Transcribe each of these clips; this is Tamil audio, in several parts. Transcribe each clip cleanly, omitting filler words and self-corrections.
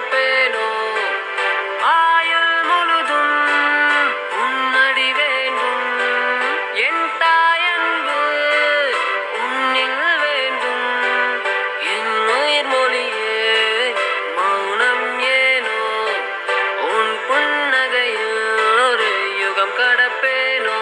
கடப்பேனோ ஆயுள் முழுதும் உன்னடி வேண்டும் என் தாயன்பு உன்னில் வேண்டும் என் உயிர் மொழியே மௌனம் ஏனோ உன் புன்னகையில் ஒரு யுகம் கடப்பேனோ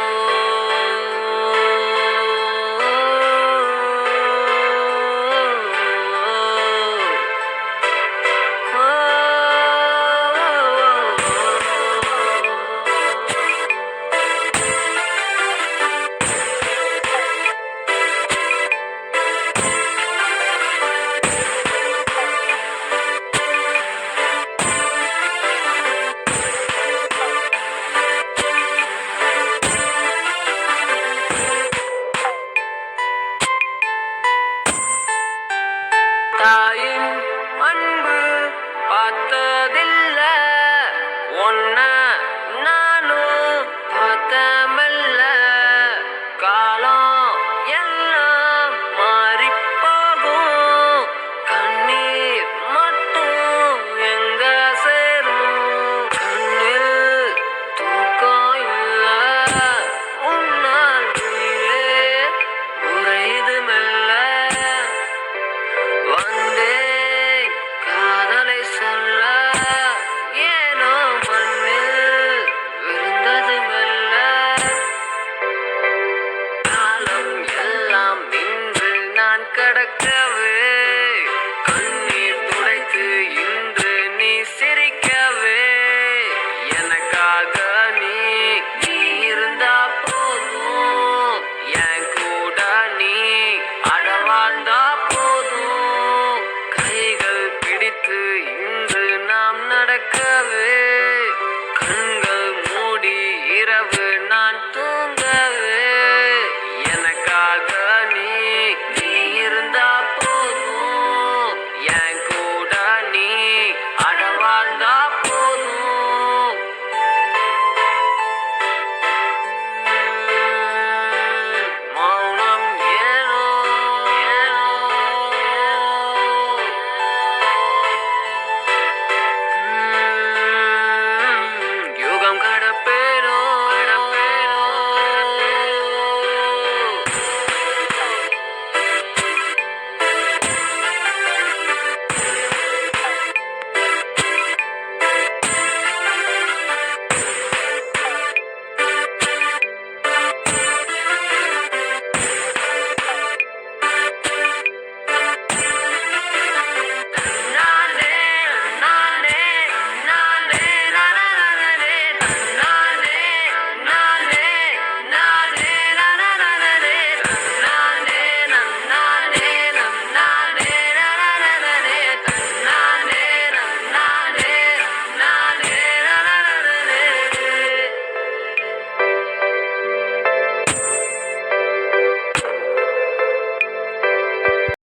தாயின் அன்பு பார்த்ததில்ல ஒன்ன நானும் பார்த்தமல்ல காலம் எல்லாம் மாறி போகும் கண்ணீர் மட்டும் எங்க சேரும் கண்ணில் தூக்கம் இல்ல உன்னால் உயிரே உறையுது மெல்ல வந்தே காதலை சொல்ல ஏனோ மண்ணில் விழுந்தது மெல்ல காலம் எல்லாம் நின்று நான் கடக்க